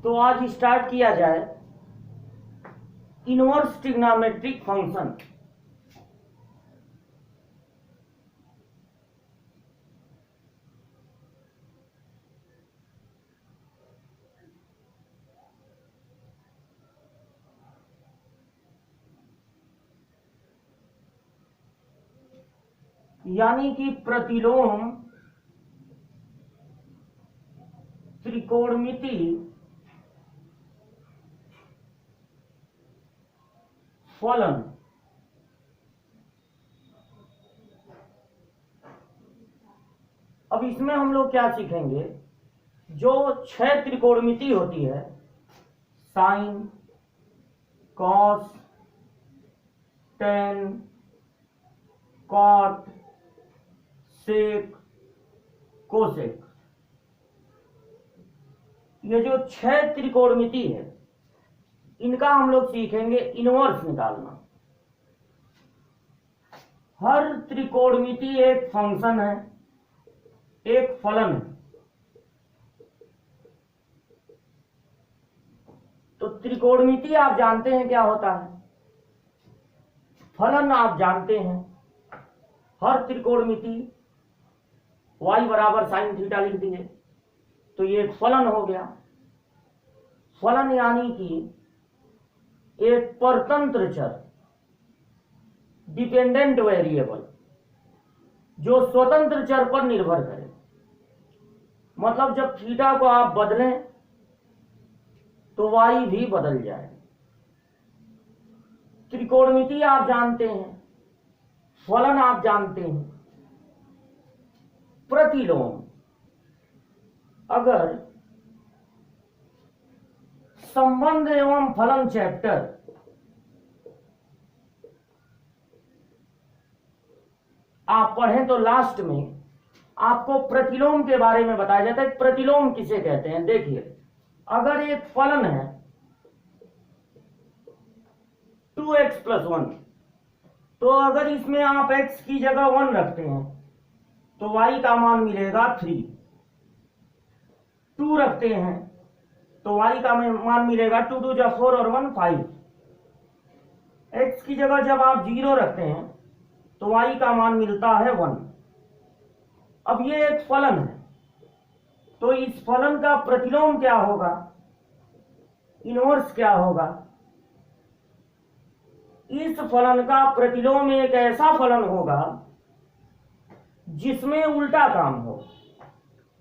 तो आज स्टार्ट किया जाए इनवर्स ट्रिग्नोमेट्रिक फंक्शन। यानी कि प्रतिलोम त्रिकोणमिति फलन अब इसमें हम लोग क्या सीखेंगे, जो 6 त्रिकोणमिति होती है, साइन, कॉस, टेन, कॉट, सेक, कोसेक, ये जो 6 त्रिकोणमिति है इनका हम लोग सीखेंगे इनवर्स निकालना। हर त्रिकोणमिति एक फंक्शन है, एक फलन है। तो त्रिकोणमिति आप जानते हैं क्या होता है, फलन आप जानते हैं। हर त्रिकोणमिति y बराबर साइन थीटा लिख दिए तो ये एक फलन हो गया। फलन यानी कि एक परतंत्र चर, डिपेंडेंट वेरिएबल, जो स्वतंत्र चर पर निर्भर करे। मतलब जब थीटा को आप बदलें तो y भी बदल जाए। त्रिकोणमिति आप जानते हैं, फलन आप जानते हैं। प्रतिलोम, अगर संबंध एवं फलन चैप्टर आप पढ़ें तो लास्ट में आपको प्रतिलोम के बारे में बताया जाता है। प्रतिलोम किसे कहते हैं, देखिए, अगर एक फलन है 2x + 1, तो अगर इसमें आप x की जगह 1 रखते हैं तो y का मान मिलेगा 3। 2 रखते हैं तो y का मान मिलेगा 2 2 जा 4 और 1 5। x की जगह जब आप 0 रखते हैं तो y का मान मिलता है 1। अब ये एक फलन है, तो इस फलन का प्रतिलोम क्या होगा, इनवर्स क्या होगा। इस फलन का प्रतिलोम एक ऐसा फलन होगा जिसमें उल्टा काम हो।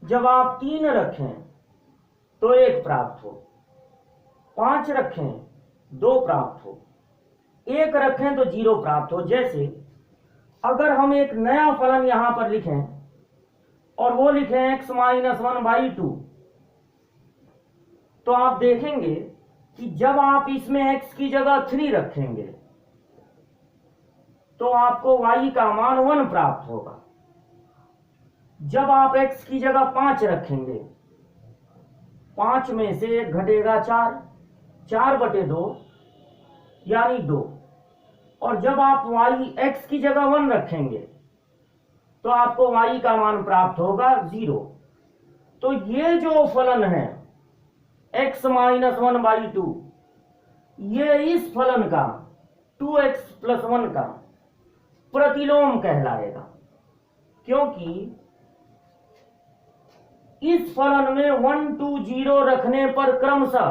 जब आप 3 रखें तो 1 प्राप्त हो, 5 रखें 2 प्राप्त हो, 1 रखें तो 0 प्राप्त हो। जैसे अगर हम एक नया फलन यहां पर लिखें और वो लिखें x - 1/2, तो आप देखेंगे कि जब आप इसमें x की जगह 3 रखेंगे तो आपको y का मान 1 प्राप्त होगा। जब आप x की जगह 5 रखेंगे, 5 में से 1 घटेगा 4, 4/2 यानी 2। और जब आप x की जगह 1 रखेंगे तो आपको y का मान प्राप्त होगा 0। तो ये जो फलन है x - 1/2, ये इस फलन का 2x + 1 का प्रतिलोम कहलाएगा, क्योंकि इस फलन में 1 2 0 रखने पर क्रमशः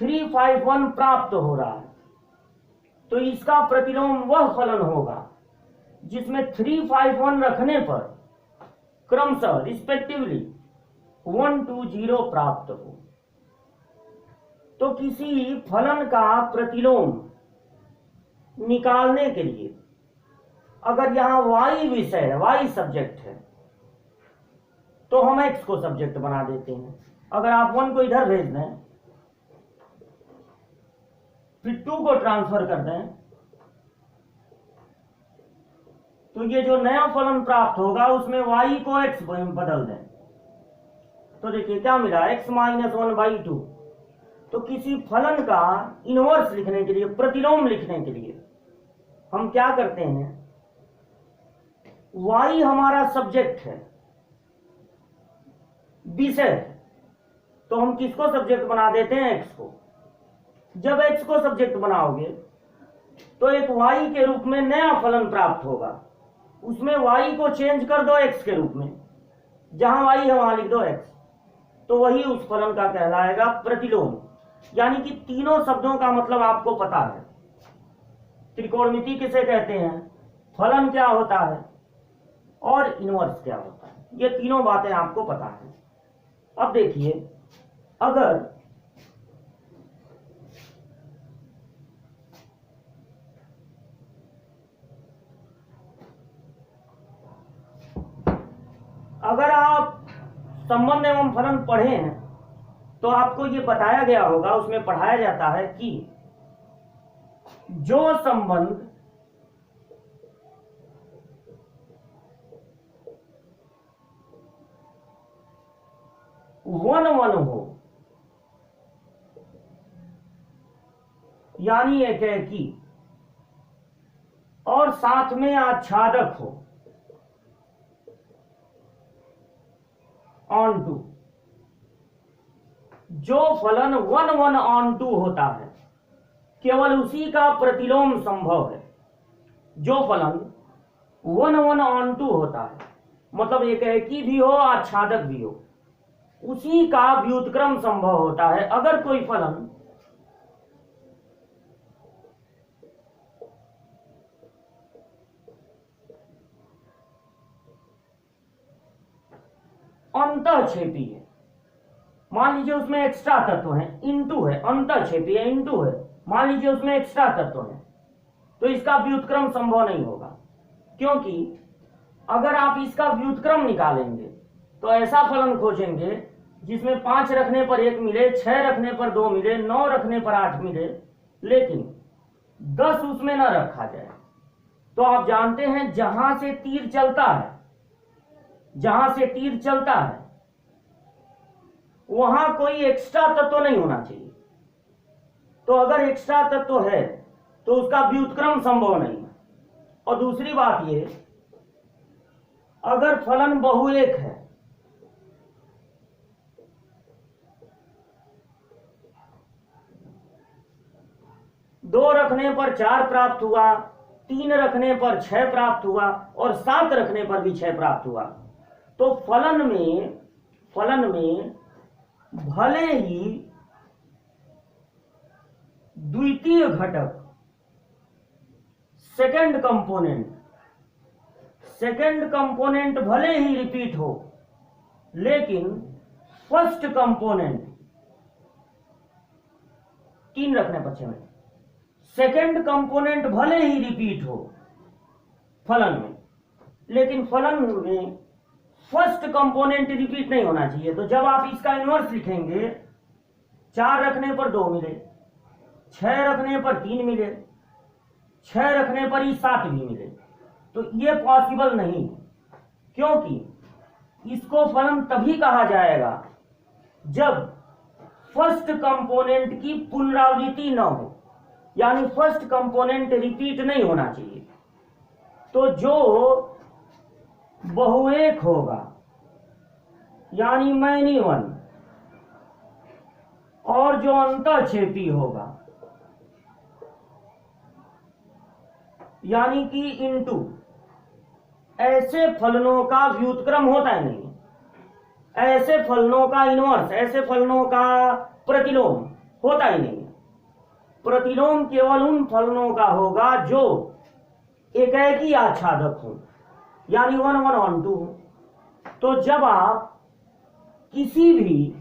3 5 1 प्राप्त हो रहा है। तो इसका प्रतिलोम वह फलन होगा जिसमें 3 5 1 रखने पर क्रमशः रिस्पेक्टिवली 1 2 0 प्राप्त हो। तो किसी फलन का प्रतिलोम निकालने के लिए अगर यहां y विषय है, y सब्जेक्ट है, तो हम x को सब्जेक्ट बना देते हैं। अगर आप 1 को इधर भेज दें फिर 2 को ट्रांसफर कर दें तो ये जो नया फलन प्राप्त होगा उसमें y को x बदल दें तो देखिए क्या मिला, x - 1/2। तो किसी फलन का इनवर्स लिखने के लिए, प्रतिलोम लिखने के लिए हम क्या करते हैं, y हमारा सब्जेक्ट है, विषय है, तो हम किसको सब्जेक्ट बना देते हैं? एक्स को। जब एक्स को सब्जेक्ट बनाओगे तो एक वाई के रूप में नया फलन प्राप्त होगा, उसमें वाई को चेंज कर दो एक्स के रूप में, जहां वाई है वहां लिख दो एक्स, तो वही उस फलन का कहलाएगा प्रतिलोम। यानी कि तीनों शब्दों का मतलब आपको पता है। त्रिकोणमिति किसे कहते हैं, फलन क्या होता है और इनवर्स क्या होता है, ये तीनों बातें आपको पता है। अब देखिए, अगर आप संबंध एवं फलन पढ़े हैं तो आपको ये बताया गया होगा, उसमें पढ़ाया जाता है कि जो संबंध वन वन हो, यानी एकेकी, और साथ में आच्छादक हो, ऑन टू, जो फलन वन वन ऑन टू होता है केवल उसी का प्रतिलोम संभव है। जो फलन वन वन ऑन टू होता है, मतलब एकेकी भी हो आच्छादक भी हो, उसी का व्युत्क्रम संभव होता है। अगर कोई फलन अंतःक्षेपी है, मान लीजिए उसमें एक्स्ट्रा तत्व है, इनटू है, अंतःक्षेपी है, इनटू है, मान लीजिए उसमें एक्स्ट्रा तत्व है, तो इसका व्युत्क्रम संभव नहीं होगा। क्योंकि अगर आप इसका व्युत्क्रम निकालेंगे तो ऐसा फलन खोजेंगे जिसमें 5 रखने पर 1 मिले, 6 रखने पर 2 मिले, 9 रखने पर 8 मिले, लेकिन 10 उसमें न रखा जाए। तो आप जानते हैं जहां से तीर चलता है, जहां से तीर चलता है वहां कोई एक्स्ट्रा तत्व नहीं होना चाहिए। तो अगर एक्स्ट्रा तत्व है तो उसका व्युत्क्रम संभव नहीं है। और दूसरी बात ये, अगर फलन बहुएक है, दो रखने पर 4 प्राप्त हुआ, 3 रखने पर 6 प्राप्त हुआ और 7 रखने पर भी 6 प्राप्त हुआ, तो फलन में भले ही द्वितीय घटक सेकंड कंपोनेंट भले ही रिपीट हो, लेकिन फर्स्ट कंपोनेंट 3 रखने पर 6 में, सेकंड कंपोनेंट भले ही रिपीट हो फलन में, लेकिन फलन में फर्स्ट कंपोनेंट रिपीट नहीं होना चाहिए। तो जब आप इसका इनवर्स लिखेंगे, 4 रखने पर 2 मिले, 6 रखने पर 3 मिले, 6 रखने पर ही 7 भी मिले, तो ये पॉसिबल नहीं, क्योंकि इसको फलन तभी कहा जाएगा जब फर्स्ट कंपोनेंट की पुनरावृत्ति न हो, यानी फर्स्ट कंपोनेंट रिपीट नहीं होना चाहिए। तो जो बहुएक होगा, यानी मैनी वन, और जो अंतःक्षेपी होगा, यानी कि इनटू, ऐसे फलनों का व्युत्क्रम होता ही नहीं, ऐसे फलनों का इनवर्स, ऐसे फलनों का प्रतिलोम होता ही नहीं। प्रतिलोम केवल उन फलनों का होगा जो एकेकी आच्छादक हो, यानी 1 1 ऑन टू। तो जब आप किसी भी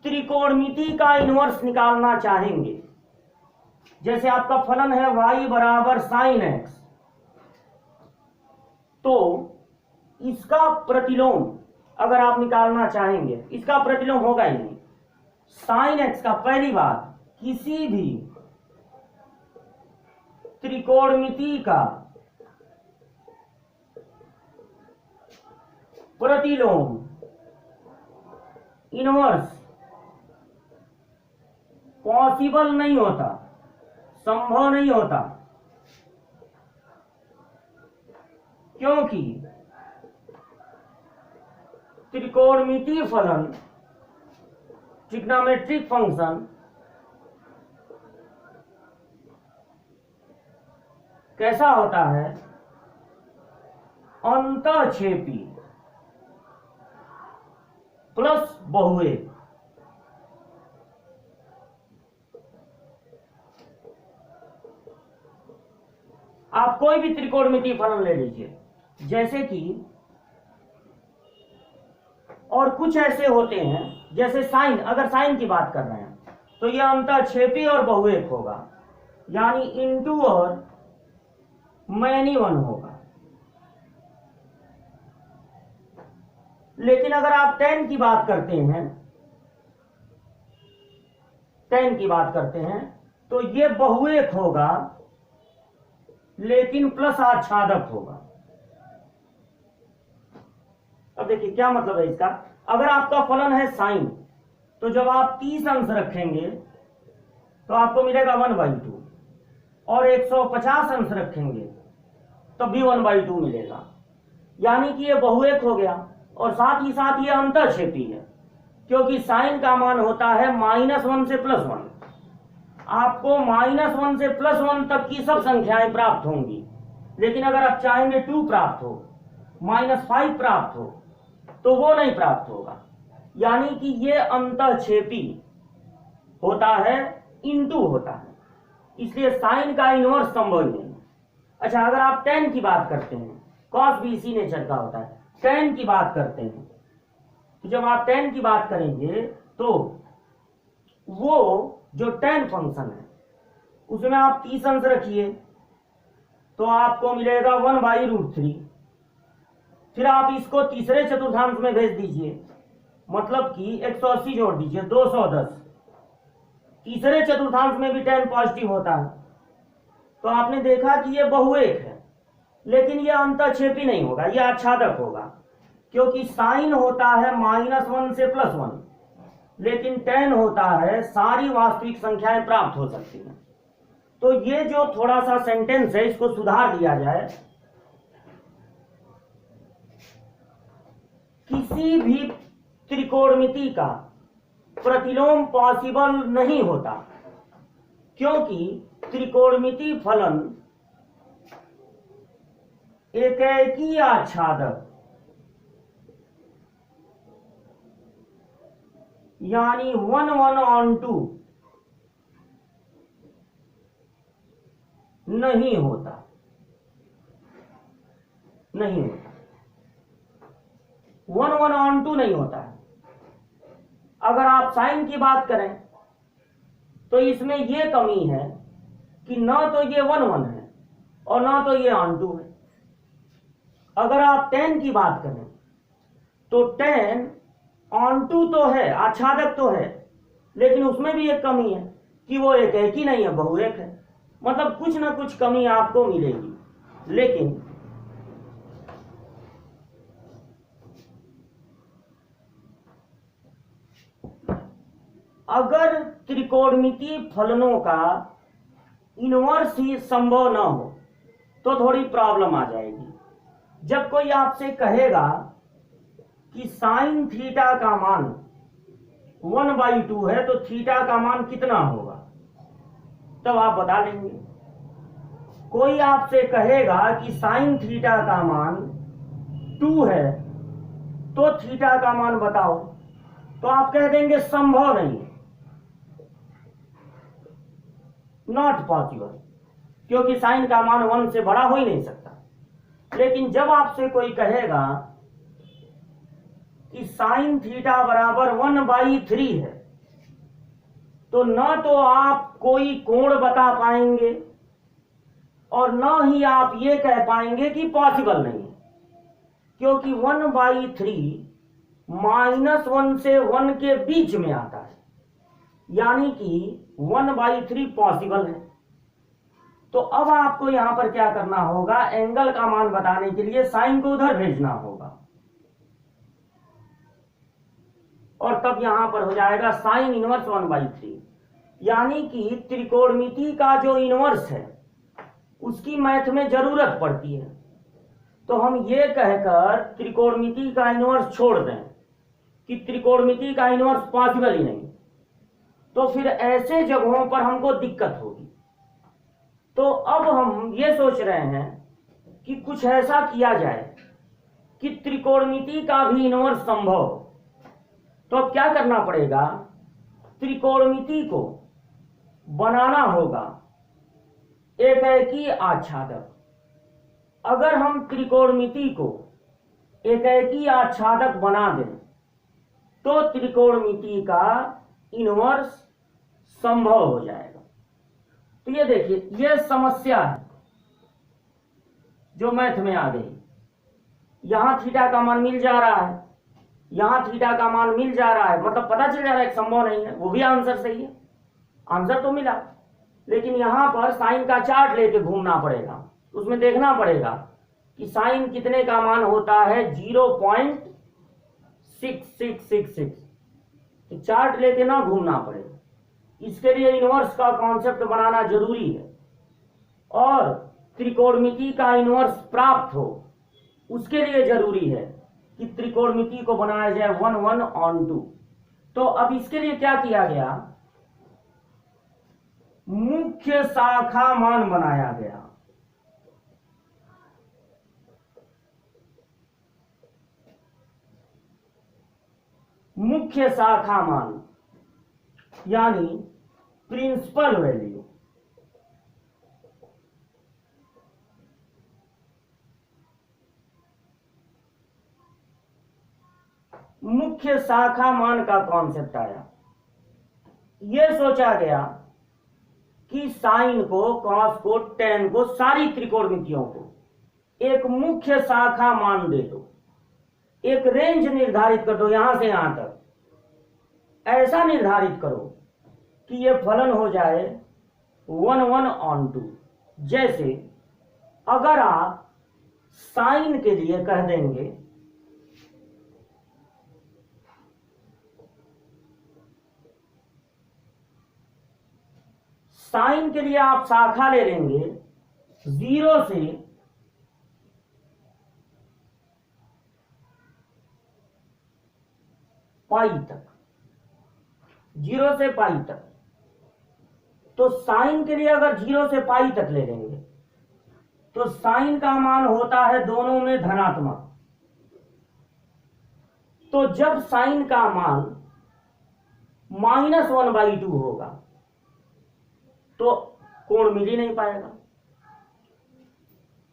त्रिकोणमिति का इनवर्स निकालना चाहेंगे, जैसे आपका फलन है y बराबर साइन x, तो इसका प्रतिलोम अगर आप निकालना चाहेंगे, इसका प्रतिलोम होगा ही नहीं। साइन x का, पहली बात, किसी भी त्रिकोणमिति का प्रतिलोम इनवर्स पॉसिबल नहीं होता, संभव नहीं होता, क्योंकि त्रिकोणमितीय फलन, ट्रिग्नोमेट्रिक फंक्शन कैसा होता है? अंतःक्षेपी प्लस बहुएक। आप कोई भी त्रिकोणमितीय फलन ले लीजिए, जैसे कि और कुछ ऐसे होते हैं, जैसे साइन, अगर साइन की बात कर रहे हैं तो यह अंतःक्षेपी और बहुएक होगा, यानी इनटू और मैनी वन होगा। लेकिन अगर आप टेन की बात करते हैं, तो ये बहुएक होगा लेकिन प्लस आच्छादक होगा। अब देखिए क्या मतलब है इसका। अगर आपका फलन है साइन, तो जब आप 30 अंश रखेंगे तो आपको मिलेगा 1/2, और 150 अंश रखेंगे तब भी 1/2 मिलेगा, यानी कि ये बहुएक हो गया। और साथ ही साथ ये अंतःक्षेपी है, क्योंकि साइन का मान होता है -1 से +1। आपको -1 से +1 तक की सब संख्याएं प्राप्त होंगी, लेकिन अगर आप चाहेंगे 2 प्राप्त हो, -5 प्राप्त हो, तो वो नहीं प्राप्त होगा। यानी कि ये अंतःक्षेपी होता है, इनटू होता है, इसलिए साइन का इनवर्स संभव नहीं। अच्छा, अगर आप tan की बात करते हैं, cos भी इसी नेचर का होता है, tan की बात करते हैं, तो जब आप tan की बात करेंगे तो वो जो tan फंक्शन है उसमें आप 30 अंश रखिए तो आपको मिलेगा 1/√3। फिर आप इसको तीसरे चतुर्थांश में भेज दीजिए, मतलब कि 180 जोड़ दीजिए, 210। तीसरे चतुर्थांश में भी tan पॉजिटिव होता है, तो आपने देखा कि ये बहुएक है, लेकिन ये अंतःक्षेपी नहीं होगा, ये आच्छादक होगा, क्योंकि साइन होता है -1 से +1, लेकिन tan होता है सारी वास्तविक संख्याएं प्राप्त हो सकती हैं। तो ये जो थोड़ा सा सेंटेंस है इसको सुधार दिया जाए। किसी भी त्रिकोणमिति का प्रतिलोम पॉसिबल नहीं होता, क्योंकि त्रिकोणमिति फलन एकैकी आच्छादक यानी 1/2 नहीं होता। 1/2 नहीं होता है। अगर आप साइन की बात करें तो इसमें यह कमी है कि ना तो ये 1/1 है और ना तो ये ऑन2 है। अगर आप tan की बात करें तो tan ऑन2 तो है, आच्छादक तो है, लेकिन उसमें भी एक कमी है कि वो एक ही नहीं है, बहुएक है। मतलब कुछ ना कुछ कमी आपको मिलेगी। लेकिन अगर त्रिकोणमितीय फलनों का इनवर्स ही संभव न हो तो थोड़ी प्रॉब्लम आ जाएगी। जब कोई आपसे कहेगा कि साइन थीटा का मान 1/2 है तो थीटा का मान कितना होगा, तब आप बता लेंगे। कोई आपसे कहेगा कि साइन थीटा का मान 2 है तो थीटा का मान बताओ, तो आप कह देंगे संभव नहीं, नॉट पॉसिबल, क्योंकि साइन का मान 1 से बड़ा हो ही नहीं सकता। लेकिन जब आपसे कोई कहेगा कि साइन थीटा बराबर 1/3 है तो न तो आप कोई कोण बता पाएंगे और न ही आप ये कह पाएंगे कि पॉसिबल नहीं है, क्योंकि 1/3 -1 से 1 के बीच में आता है, यानी कि 1/3 पॉसिबल है। तो अब आपको यहां पर क्या करना होगा, एंगल का मान बताने के लिए साइन को उधर भेजना होगा, और तब यहां पर हो जाएगा साइन इनवर्स 1/3। यानी कि त्रिकोणमिति का जो इनवर्स है उसकी मैथ में जरूरत पड़ती है। तो हम ये कहकर त्रिकोणमिति का इनवर्स छोड़ दें कि त्रिकोणमिति का इनवर्स पॉसिबल ही नहीं, तो फिर ऐसे जगहों पर हमको दिक्कत होगी। तो अब हम ये सोच रहे हैं कि कुछ ऐसा किया जाए कि त्रिकोणमिति का भी इनवर्स संभव हो। तो अब क्या करना पड़ेगा, त्रिकोणमिति को बनाना होगा एकैकी आच्छादक। अगर हम त्रिकोणमिति को एकैकी आच्छादक बना दें तो त्रिकोणमिति का इनवर्स संभव हो जाएगा। तो ये देखिए, ये समस्या है जो मैथ में आ गई। यहां थीटा का मान मिल जा रहा है, यहां थीटा का मान मिल जा रहा है, मतलब पता चल जा रहा है कि संभव नहीं है, वो भी आंसर सही है, आंसर तो मिला। लेकिन यहां पर साइन का चार्ट लेके घूमना पड़ेगा, उसमें देखना पड़ेगा कि साइन कितने का मान होता है, 0.6666। तो चार्ट लेके ना घूमना पड़ेगा। इसके लिए इनवर्स का कॉन्सेप्ट बनाना जरूरी है, और त्रिकोणमिति का इनवर्स प्राप्त हो उसके लिए जरूरी है कि त्रिकोणमिति को बनाया जाए 1 1 on 2। तो अब इसके लिए क्या किया गया, मुख्य शाखा मान बनाया गया। मुख्य शाखा मान यानी प्रिंसिपल वैल्यू। मुख्य शाखा मान का कॉन्सेप्ट आया। यह सोचा गया कि साइन को, कॉस को, टेन को, सारी त्रिकोणमितियों को एक मुख्य शाखा मान दे दो, एक रेंज निर्धारित कर दो, यहां से यहां तक ऐसा निर्धारित करो कि यह फलन हो जाए 1 1 on 2। जैसे अगर आप साइन के लिए कह देंगे साइन के लिए आप शाखा ले लेंगे 0 से पाई तक, 0 से पाई तक। तो साइन के लिए अगर 0 से पाई तक ले लेंगे तो साइन का मान होता है दोनों में धनात्मक। तो जब साइन का मान -1/2 होगा तो कोण मिल ही नहीं पाएगा।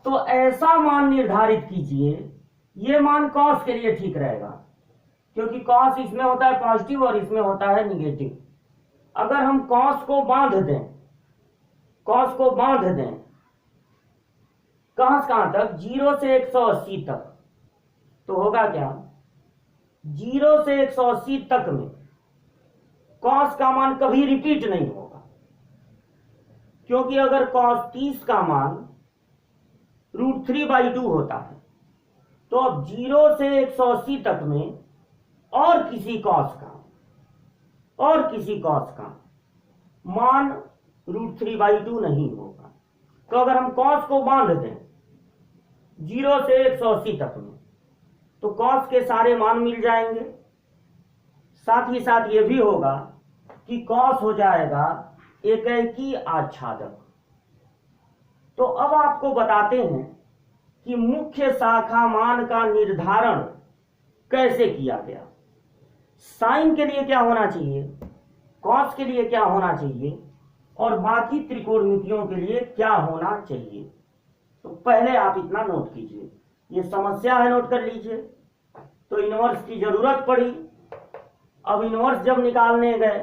तो ऐसा मान निर्धारित कीजिए, यह मान कॉस के लिए ठीक रहेगा, क्योंकि कॉस इसमें होता है पॉजिटिव और इसमें होता है निगेटिव। अगर हम कॉस को बांध दें, कॉस को बांध दें कहां से कहां तक, 0 से 180 तक, तो होगा क्या, 0 से 180 तक में कॉस का मान कभी रिपीट नहीं होगा, क्योंकि अगर कॉस 30 का मान √3/2 होता है तो अब 0 से 180 तक में और किसी कॉस का मान √3/2 नहीं होगा। तो अगर हम कॉस को बांध दें 0 से 180 तक में तो कॉस के सारे मान मिल जाएंगे। साथ ही साथ यह भी होगा कि कॉस हो जाएगा एकैकी आच्छादक। तो अब आपको बताते हैं कि मुख्य शाखा मान का निर्धारण कैसे किया गया। साइन के लिए क्या होना चाहिए, कॉस के लिए क्या होना चाहिए, और बाकी त्रिकोणमितियों के लिए क्या होना चाहिए। तो पहले आप इतना नोट कीजिए, ये समस्या है, नोट कर लीजिए। तो इनवर्स की जरूरत पड़ी। अब इनवर्स जब निकालने गए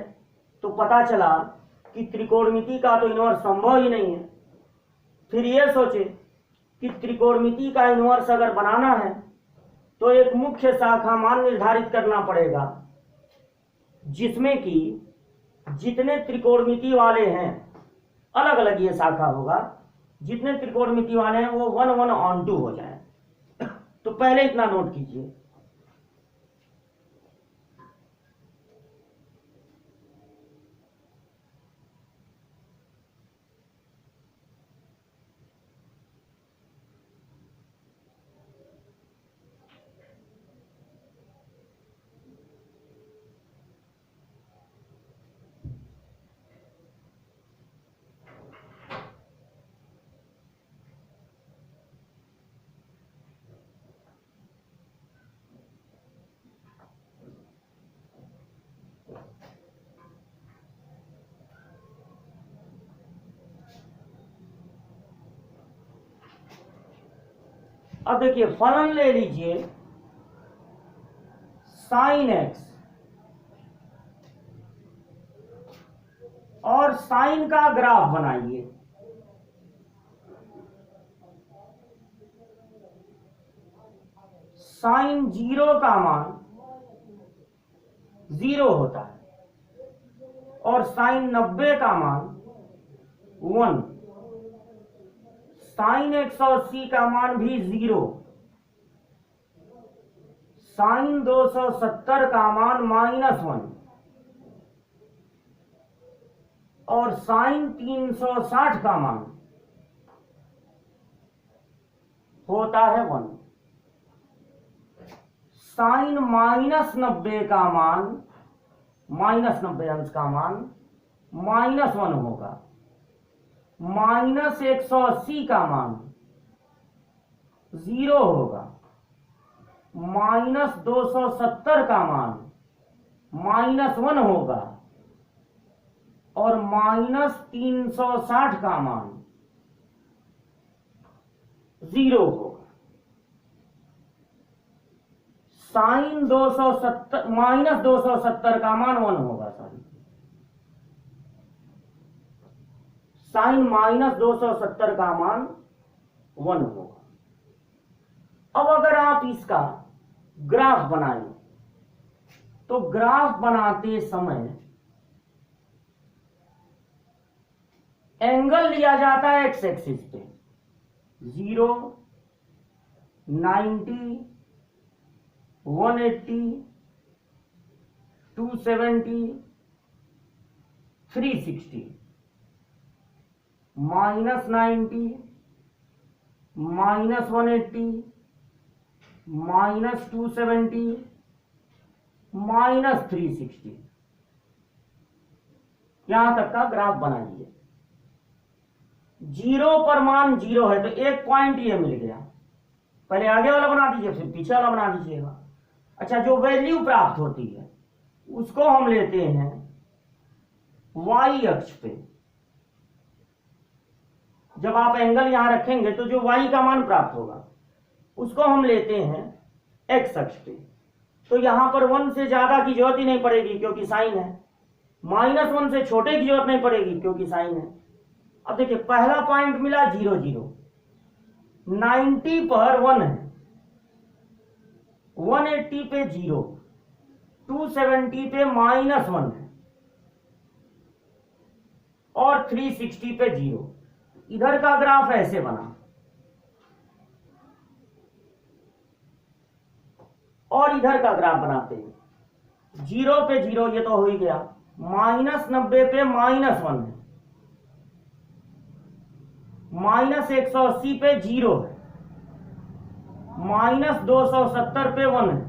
तो पता चला कि त्रिकोणमिति का तो इनवर्स संभव ही नहीं है। फिर ये सोचे कि त्रिकोणमिति का इनवर्स अगर बनाना है तो एक मुख्य शाखा मान निर्धारित करना पड़ेगा, जिसमें कि जितने त्रिकोणमिति वाले हैं, अलग अलग ये शाखा होगा, जितने त्रिकोणमिति वाले हैं वो 1 1 on 2 हो जाए। तो पहले इतना नोट कीजिए। अब देखिए फलन ले लीजिए साइन एक्स और साइन का ग्राफ बनाइए। साइन 0 का मान 0 होता है और साइन 90 का मान 1। साइन 180 का मान भी 0। साइन 270 का मान -1 और साइन 360 का मान होता है 1। साइन -90 का मान -90 अंश का मान -1 होगा। -180 का मान 0 होगा। -270 का मान -1 होगा और -360 का मान 0 होगा। साइन 270 -270 का मान 1 होगा। साइन -270 का मान 1 होगा। अब अगर आप इसका ग्राफ बनाएं तो ग्राफ बनाते समय एंगल लिया जाता है एक्स एक्सिस पे 0, 90, 180, 270, 360, -90, -180, -270, -360, यहां तक का ग्राफ बनाइए। 0 पर मान 0 है तो एक पॉइंट ये मिल गया। पहले आगे वाला बना दीजिए फिर पीछे वाला बना दीजिएगा। अच्छा, जो वैल्यू प्राप्त होती है उसको हम लेते हैं y अक्ष पे। जब आप एंगल यहां रखेंगे तो जो y का मान प्राप्त होगा उसको हम लेते हैं x अक्ष पे। तो यहां पर 1 से ज्यादा की जरूरत ही नहीं पड़ेगी क्योंकि साइन है। -1 से छोटे की जरूरत नहीं पड़ेगी क्योंकि साइन है। अब देखिए पहला पॉइंट मिला 0, 0, 90 पर 1 है, 180 पे 0, 270 पे -1 है और 360 पे 0। इधर का ग्राफ ऐसे बना और इधर का ग्राफ बनाते हैं 0 पे 0, ये तो हो ही गया। -90 पे -1 है, -180 पे 0 है, -270 पे 1 है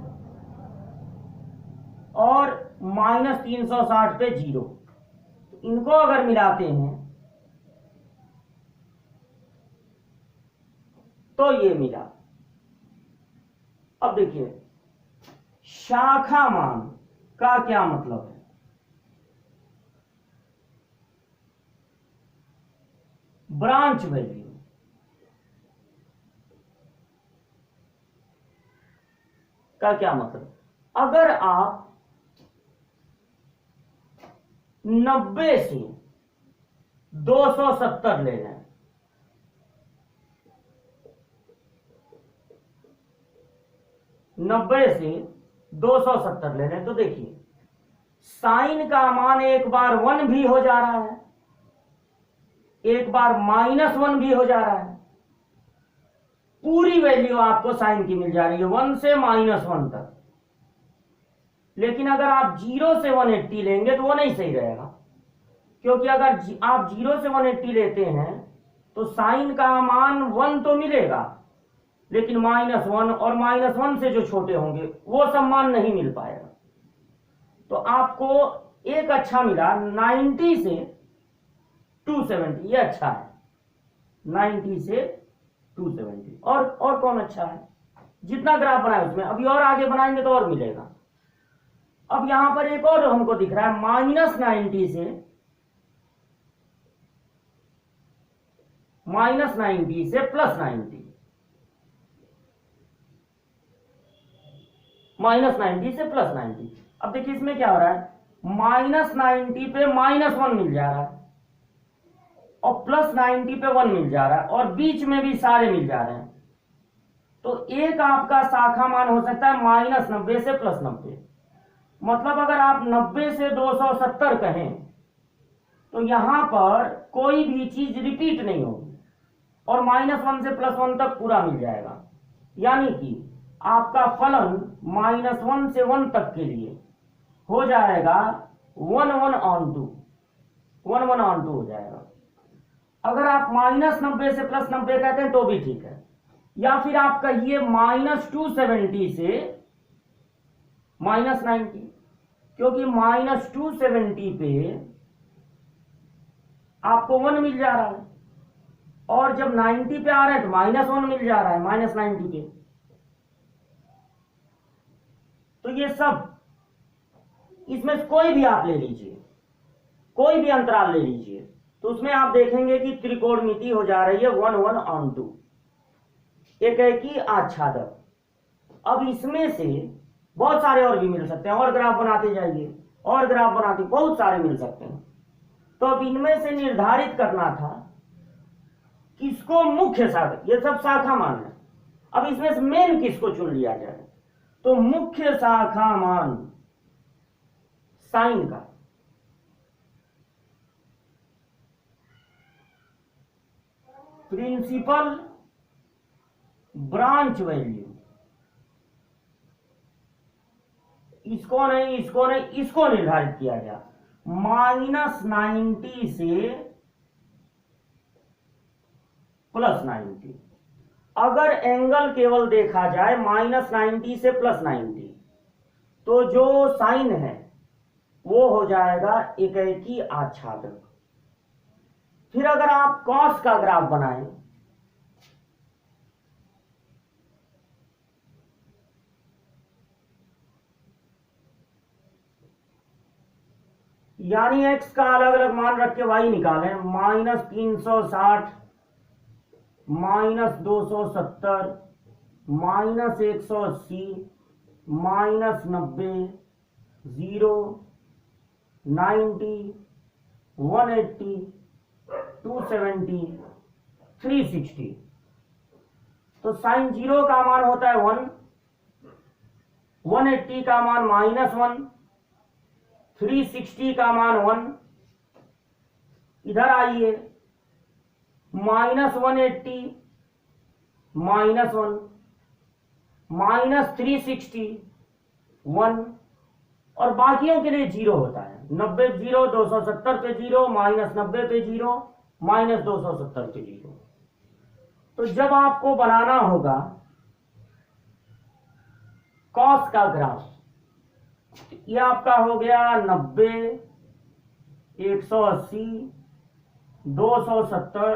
और -360 पे 0। इनको अगर मिलाते हैं तो ये मिला। अब देखिए शाखा मान का क्या मतलब है। ब्रांच वैल्यू का क्या मतलब, अगर आप 90 से 270 ले लें, 90 से 270 ले लें तो देखिए साइन का मान एक बार 1 भी हो जा रहा है, एक बार -1 भी हो जा रहा है। पूरी वैल्यू आपको साइन की मिल जा रही है 1 से -1 तक। लेकिन अगर आप 0 से 180 लेंगे तो वो नहीं सही रहेगा, क्योंकि अगर आप 0 से 180 लेते हैं तो साइन का मान 1 तो मिलेगा लेकिन -1 और -1 से जो छोटे होंगे वो सब मान नहीं मिल पाएगा। तो आपको एक अच्छा मिला 90 से 270, ये अच्छा है 90 से 270। और कौन अच्छा है, जितना ग्राफ बनाए उसमें अभी और आगे बनाएंगे तो और मिलेगा। अब यहां पर एक और हमको दिख रहा है -90 से +90। -90 से +90। अब देखिए इसमें क्या हो रहा है, -90 पे -1 मिल जा रहा है और +90 पे 1 मिल जा रहा है और बीच में भी सारे मिल जा रहे हैं। तो एक आपका शाखा मान हो सकता है -90 से +90। मतलब अगर आप 90 से 270 कहें तो यहां पर कोई भी चीज रिपीट नहीं होगी और -1 से +1 तक पूरा मिल जाएगा। यानी कि आपका फलन -1 से 1 तक के लिए हो जाएगा 1/2 हो जाएगा। अगर आप -90 से +90 कहते हैं तो भी ठीक है, या फिर आप कहिए -270 से -90, क्योंकि -270 पे आपको 1 मिल जा रहा है और जब 90 पे आ रहे हैं तो -1 मिल जा रहा है -90 पे। तो ये सब, इसमें से कोई भी आप ले लीजिए, कोई भी अंतराल ले लीजिए, तो उसमें आप देखेंगे कि त्रिकोणमिति हो जा रही है 1/2, एकी आच्छादक। अब इसमें से बहुत सारे और भी मिल सकते हैं, और ग्राफ बनाते जाइए, और ग्राफ बनाते, बहुत सारे मिल सकते हैं। तो अब इनमें से निर्धारित करना था किसको मुख्य शाखा, ये सब शाखा मान है, अब इसमें से मेन किसको चुन लिया जाए। तो मुख्य शाखा मान साइन का, प्रिंसिपल ब्रांच वैल्यू, इसको नहीं, इसको नहीं, इसको निर्धारित किया गया -90 से +90। अगर एंगल केवल देखा जाए -90 से +90 तो जो साइन है वो हो जाएगा एकी आच्छादक। फिर अगर आप कॉस का ग्राफ बनाएं, यानी x का अलग अलग मान रख के y निकालें, -360, -270, -180, -90, 0, 90, 180, 270, 360। तो साइन 0 का मान होता है 1, 180 का मान -1, 360 का मान 1। इधर आइए, -180, -1, -360, 1, और बाकियों के लिए 0 होता है। 90 0, 270 पे 0, -90 पे 0, -270 पे 0। तो जब आपको बनाना होगा कॉस का ग्राफ, ये आपका हो गया 90, 180, 270,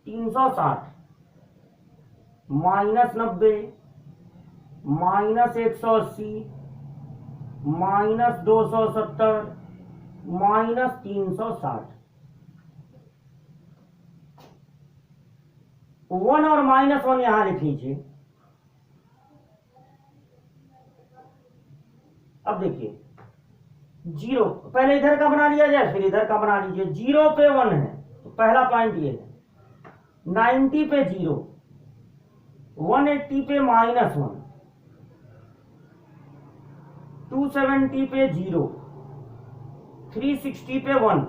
360, -90, -180, -270, -360। 1 और -1 यहां लिख लीजिए। अब देखिए 0, पहले इधर का बना लिया जाए फिर इधर का बना लीजिए। 0 पे 1 है तो पहला पॉइंट ये है, 90 पे 0, 180 पे -1, 270 पे 0, 360 पे 1।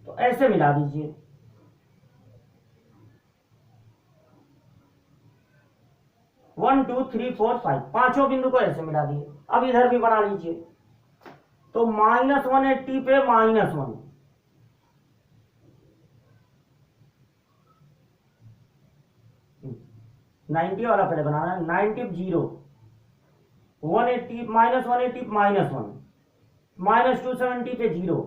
तो ऐसे मिला दीजिए। वन, 2, 3, 4, 5, पांचों बिंदु को ऐसे मिला दिए। अब इधर भी बना लीजिए। तो -180 पे -1, -90 वाला पहले बनाना है। 90 0, 180 -180 -1, -270 पे 0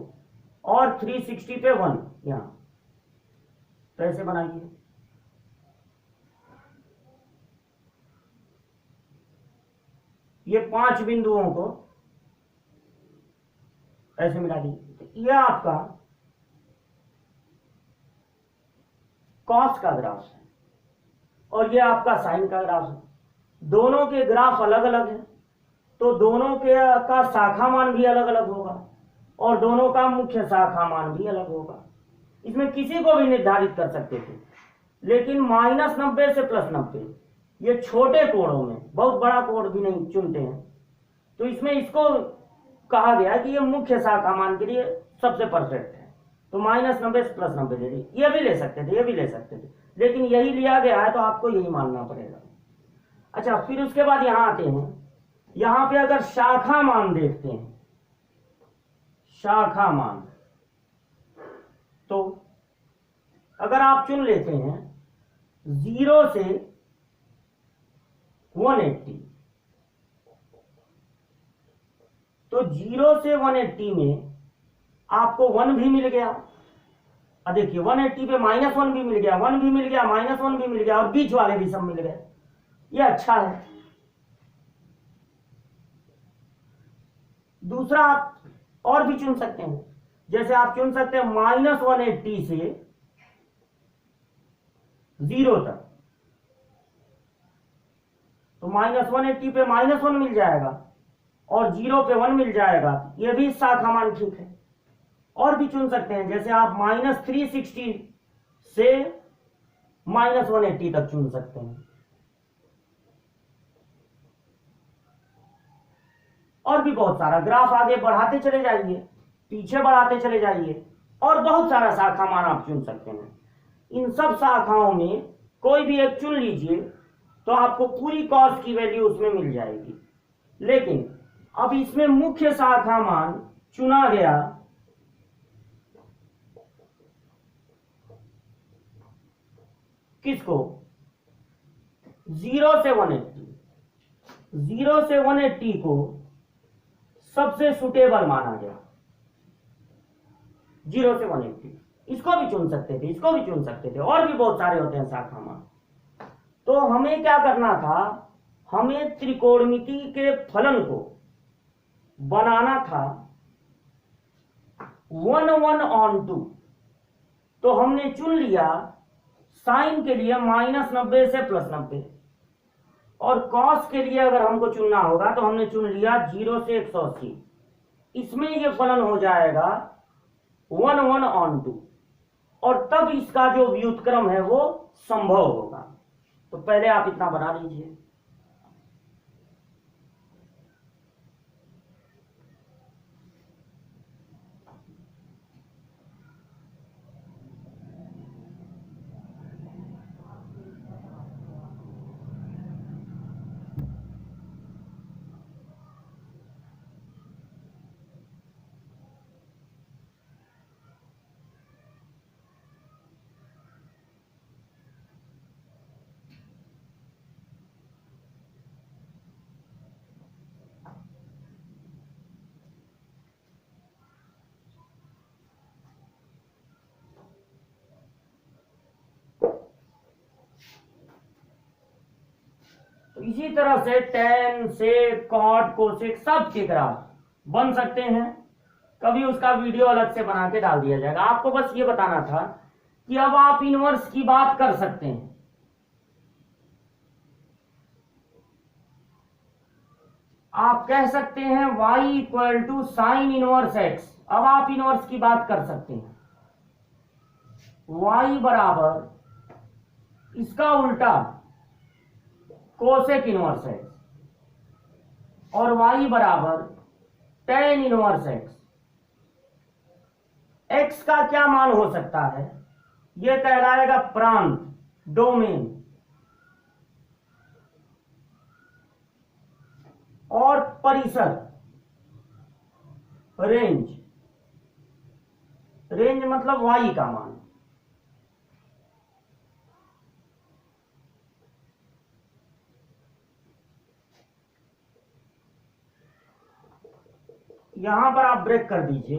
और 360 पे 1 यहां। तो ऐसे बनाइए। ये 5 बिंदुओं को ऐसे मिला दीजिए। यह आपका कॉस का ग्राफ है। और ये आपका साइन का ग्राफ है। दोनों के ग्राफ अलग अलग हैं, तो दोनों के का शाखा मान भी अलग अलग होगा और दोनों का मुख्य शाखा मान भी अलग होगा। इसमें किसी को भी निर्धारित कर सकते थे, लेकिन -90 से +90 ये छोटे कोणों में, बहुत बड़ा कोण भी नहीं चुनते हैं, तो इसमें इसको कहा गया कि ये मुख्य शाखा मान के लिए सबसे परफेक्ट है। तो -90 से +90 ले ली, ये भी ले सकते थे, ये भी ले सकते थे, लेकिन यही लिया गया है तो आपको यही मानना पड़ेगा। अच्छा, फिर उसके बाद यहां आते हैं। यहां पे अगर शाखा मान देखते हैं, शाखा मान, तो अगर आप चुन लेते हैं 0 से 180, तो 0 से 180 में आपको 1 भी मिल गया। अब देखिए 180 पे -1 भी मिल गया, 1 भी मिल गया, -1 भी मिल गया और बीच वाले भी सब मिल गए। ये अच्छा है। दूसरा आप और भी चुन सकते हैं, जैसे आप चुन सकते हैं -180 से 0 तक, तो -180 पे -1 मिल जाएगा और 0 पे 1 मिल जाएगा। ये भी शाखा मान ठीक है। और भी चुन सकते हैं, जैसे आप -360 से -180 तक चुन सकते हैं। और भी बहुत सारा ग्राफ आगे बढ़ाते चले जाइए, पीछे बढ़ाते चले जाइए, और बहुत सारा शाखा मान आप चुन सकते हैं। इन सब शाखाओं में कोई भी एक चुन लीजिए तो आपको पूरी कॉस की वैल्यू उसमें मिल जाएगी। लेकिन अब इसमें मुख्य शाखा मान चुना गया किसको? 0 से 180, 0 से 180 को सबसे सुटेबल माना गया। 0 से 180 इसको भी चुन सकते थे, इसको भी चुन सकते थे, और भी बहुत सारे होते हैं शाखा मान। तो हमें क्या करना था, हमें त्रिकोणमिति के फलन को बनाना था 1/2। तो हमने चुन लिया साइन के लिए -90 से +90, और कॉस के लिए अगर हमको चुनना होगा तो हमने चुन लिया 0 से 180। इसमें ये फलन हो जाएगा 1/2, और तब इसका जो व्युत्क्रम है वो संभव होगा। तो पहले आप इतना बना लीजिए। इसी तरह से tan, sec, cot, cosec सब के ग्राफ बन सकते हैं। कभी उसका वीडियो अलग से बना के डाल दिया जाएगा। आपको बस ये बताना था कि अब आप इनवर्स की बात कर सकते हैं। आप कह सकते हैं y = sin इनवर्स x। अब आप इनवर्स की बात कर सकते हैं। y बराबर इसका उल्टा कोसेक इनवर्स x, और y बराबर tan इनवर्स x। x का क्या मान हो सकता है? यह कहलाएगा प्रांत, डोमेन, और परिसर, रेंज। रेंज मतलब y का मान। यहां पर आप ब्रेक कर दीजिए।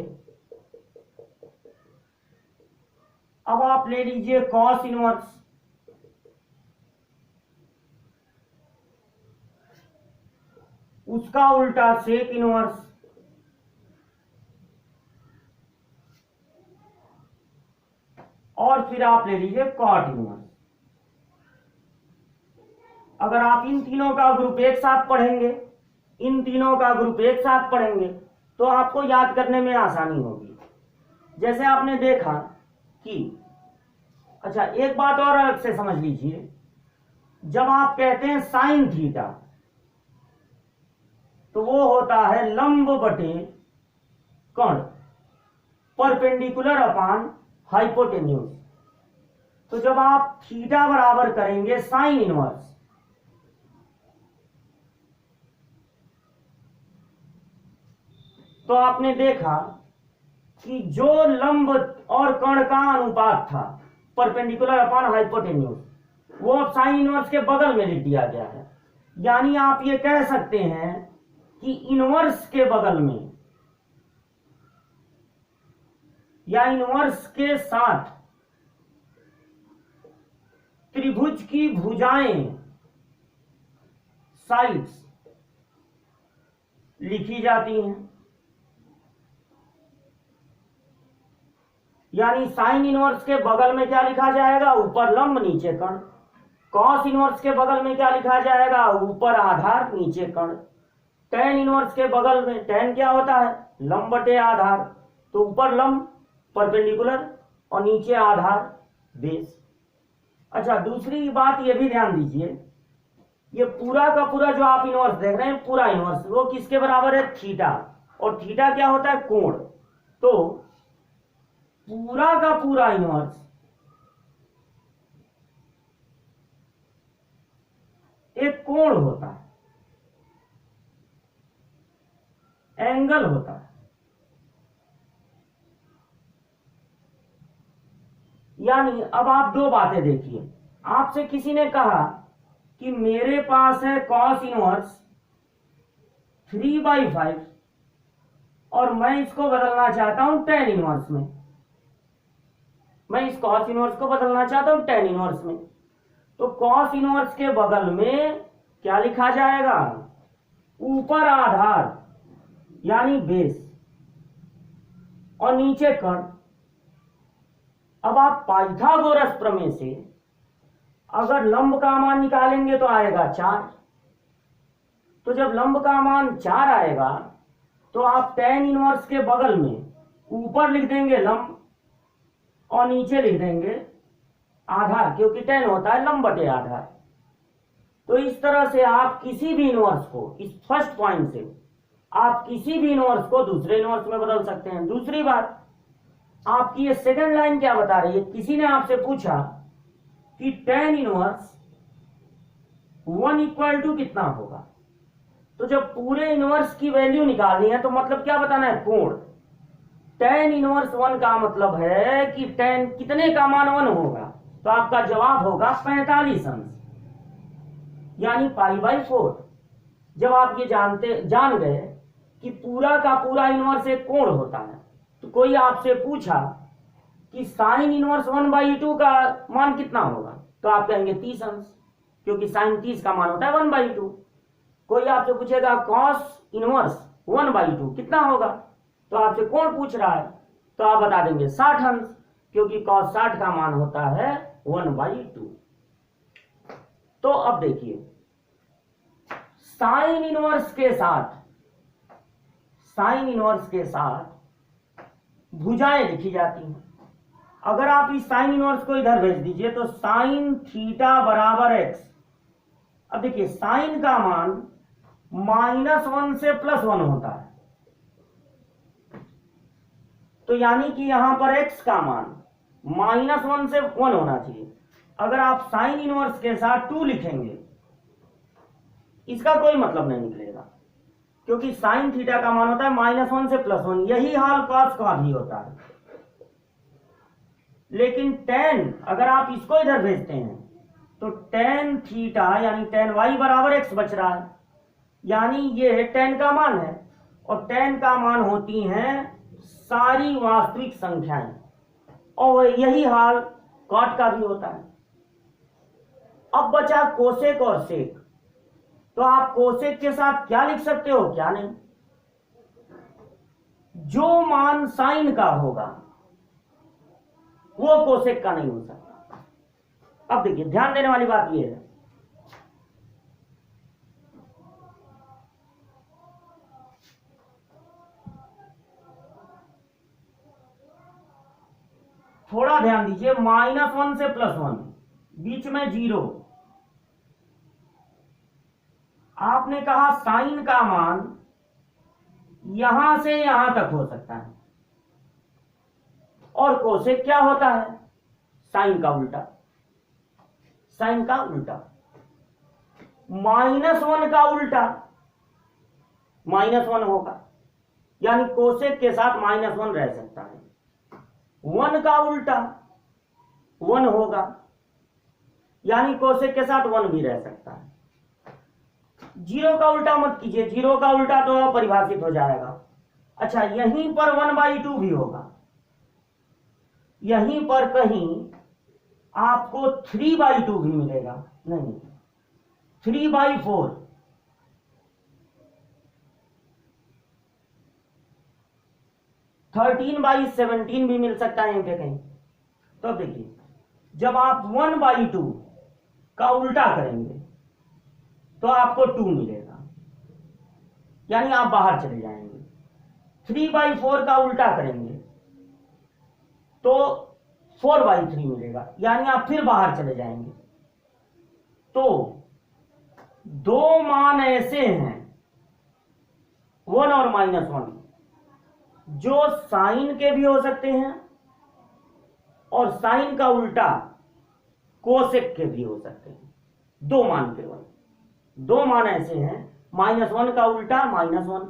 अब आप ले लीजिए कॉस इनवर्स, उसका उल्टा सेक इनवर्स, और फिर आप ले लीजिए कॉट इनवर्स। अगर आप इन तीनों का ग्रुप एक साथ पढ़ेंगे, इन तीनों का ग्रुप एक साथ पढ़ेंगे तो आपको याद करने में आसानी होगी। जैसे आपने देखा कि, अच्छा एक बात और अलग से समझ लीजिए, जब आप कहते हैं साइन थीटा तो वो होता है लंब बटे कर्ण, परपेंडिकुलर अपान हाइपोटेन्यूज। तो जब आप थीटा बराबर करेंगे साइन इनवर्स, तो आपने देखा कि जो लंब और कर्ण का अनुपात था परपेंडिकुलर अपॉन हाइपोटेन्यूज, वो अब साइन इनवर्स के बगल में लिख दिया गया है। यानी आप ये कह सकते हैं कि इनवर्स के बगल में या इनवर्स के साथ त्रिभुज की भुजाएं, साइड्स लिखी जाती हैं। यानी साइन इनवर्स के बगल में क्या लिखा जाएगा, ऊपर लंब नीचे कर्ण। कॉस इनवर्स के बगल में क्या लिखा जाएगा, ऊपर आधार नीचे कर्ण। टेन इनवर्स के बगल में, टेन क्या होता है, लंब बटे आधार, तो ऊपर लंब परपेंडिकुलर और नीचे आधार बेस। अच्छा दूसरी बात ये भी ध्यान दीजिए, ये पूरा का पूरा जो आप इनवर्स देख रहे हैं, पूरा इनवर्स वो किसके बराबर है, थीटा। और थीटा क्या होता है, कोण। तो पूरा का पूरा इनवर्स एक कोण होता है, एंगल होता है। यानी अब आप दो बातें देखिए, आपसे किसी ने कहा कि मेरे पास है कॉस इनवर्स 3/5 और मैं इसको बदलना चाहता हूं टेन इनवर्स में, मैं इस कॉस इनवर्स को बदलना चाहता हूं टेन इनवर्स में। तो कॉस इनवर्स के बगल में क्या लिखा जाएगा, ऊपर आधार यानी बेस और नीचे कर्ण। अब आप पाइथागोरस प्रमेय से अगर लंब का मान निकालेंगे तो आएगा 4। तो जब लंब का मान 4 आएगा तो आप टेन इनवर्स के बगल में ऊपर लिख देंगे लंब और नीचे लिख देंगे आधार, क्योंकि टेन होता है लंब बटे आधार। तो इस तरह से आप किसी भी इनवर्स को, इस फर्स्ट पॉइंट से आप किसी भी इनवर्स को दूसरे इनवर्स में बदल सकते हैं। दूसरी बात, आपकी ये सेकंड लाइन क्या बता रही है, किसी ने आपसे पूछा कि टेन इनवर्स 1 इक्वल टू कितना होगा। तो जब पूरे इनवर्स की वैल्यू निकालनी है तो मतलब क्या बताना है, कोण। टेन इनवर्स 1 का मतलब है कि टेन कितने का मान 1 होगा, तो आपका जवाब होगा 45 अंश यानी π/4। जब आप ये जान गए कि पूरा का पूरा इनवर्स एक कोण होता है, तो कोई आपसे पूछा कि साइन इनवर्स 1/2 का मान कितना होगा, तो आप कहेंगे 30 अंश, क्योंकि साइन 30 का मान होता है 1/2। कोई आपसे पूछेगा कॉस इनवर्स 1/2 कितना होगा, तो आपसे कोण पूछ रहा है, तो आप बता देंगे 60 अंश, क्योंकि कॉस 60 का मान होता है 1/2। तो अब देखिए, साइन इनवर्स के साथ भुजाएं लिखी जाती हैं। अगर आप इस साइन इनवर्स को इधर भेज दीजिए तो साइन थीटा बराबर एक्स। अब देखिए साइन का मान -1 से +1 होता है, तो यानी कि यहां पर x का मान -1 से 1 होना चाहिए। अगर आप साइन इनवर्स के साथ 2 लिखेंगे, इसका कोई मतलब नहीं निकलेगा, क्योंकि साइन थीटा का मान होता है -1 से +1। यही हाल कॉस का भी होता है। लेकिन टेन, अगर आप इसको इधर भेजते हैं तो टेन थीटा यानी टेन y बराबर x बच रहा है, यानी ये टेन का मान है, और टेन का मान होती हैं सारी वास्तविक संख्याएं, और यही हाल कॉट का भी होता है। अब बचा कोसेक और सेक, तो आप कोसेक के साथ क्या लिख सकते हो, क्या नहीं। जो मान साइन का होगा वो कोसेक का नहीं हो सकता। अब देखिए ध्यान देने वाली बात यह है, थोड़ा ध्यान दीजिए, -1 से +1 बीच में 0। आपने कहा साइन का मान यहां से यहां तक हो सकता है, और कोसेक क्या होता है? साइन का उल्टा। साइन का उल्टा -1 का उल्टा -1 होगा, यानी कोसेक के साथ -1 रह सकता है। 1 का उल्टा 1 होगा, यानी कोसेक के साथ 1 भी रह सकता है। 0 का उल्टा मत कीजिए, 0 का उल्टा तो अपरिभाषित हो जाएगा। अच्छा, यहीं पर 1/2 भी होगा, यहीं पर कहीं आपको 3/2 भी मिलेगा। नहीं, 3/4, 13/17 भी मिल सकता है यहीं पे कहीं। तो देखिए, जब आप 1/2 का उल्टा करेंगे तो आपको 2 मिलेगा, यानी आप बाहर चले जाएंगे। 3/4 का उल्टा करेंगे तो 4/3 मिलेगा, यानी आप फिर बाहर चले जाएंगे। तो दो मान ऐसे हैं 1 और -1 जो साइन के भी हो सकते हैं और साइन का उल्टा कोसेक के भी हो सकते हैं। दो मान केवल, दो मान ऐसे हैं, -1 का उल्टा -1,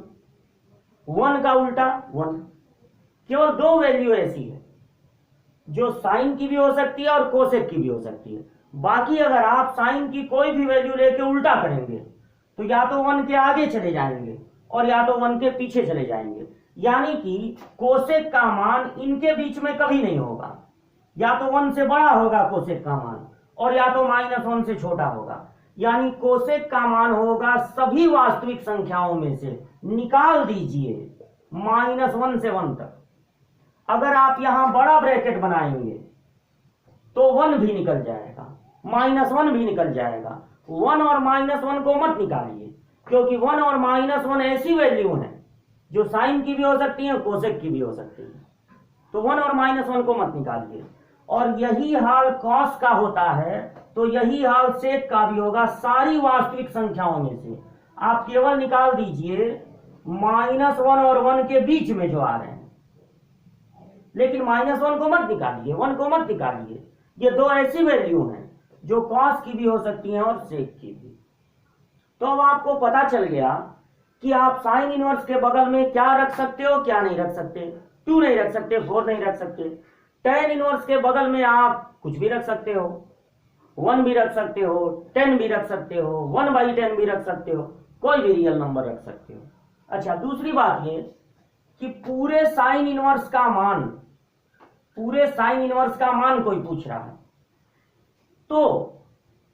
1 का उल्टा 1। केवल दो वैल्यू ऐसी है जो साइन की भी हो सकती है और कोसेक की भी हो सकती है। बाकी अगर आप साइन की कोई भी वैल्यू लेके उल्टा करेंगे तो या तो 1 के आगे चले जाएंगे और या तो 1 के पीछे चले जाएंगे, यानी कि कोसेक का मान इनके बीच में कभी नहीं होगा। या तो 1 से बड़ा होगा कोसेक का मान और या तो -1 से छोटा होगा, यानी कोसेक का मान होगा सभी वास्तविक संख्याओं में से, निकाल दीजिए -1 से 1 तक। अगर आप यहां बड़ा ब्रैकेट बनाएंगे तो 1 भी निकल जाएगा, -1 भी निकल जाएगा। 1 और -1 को मत निकालिए, क्योंकि 1 और -1 ऐसी वैल्यू हैं जो साइन की भी हो सकती है, कोसेक की भी हो सकती है। तो 1 और -1 को मत निकालिए। और यही हाल कॉस का होता है, तो यही हाल सेक का भी होगा सारी वास्तविक संख्याओं में से। आप केवल निकाल दीजिए -1 और 1 के बीच में जो आ रहे हैं, लेकिन -1 को मत निकालिए, 1 को मत निकालिए। ये दो ऐसी वैल्यू हैं जो कॉस की भी हो सकती हैं और सेक की भी। तो अब आपको पता चल गया कि आप साइन इनवर्स के बगल में क्या रख सकते हो, क्या नहीं रख सकते। 2 नहीं रख सकते, 4 नहीं रख सकते। tan इनवर्स के बगल में आप कुछ भी रख सकते हो, 1 भी रख सकते हो, 10 भी रख सकते हो, 1/10 भी रख सकते हो, कोई भी रियल नंबर रख सकते हो। अच्छा, दूसरी बात ये कि पूरे साइन इनवर्स का मान, पूरे साइन इनवर्स का मान कोई पूछ रहा है तो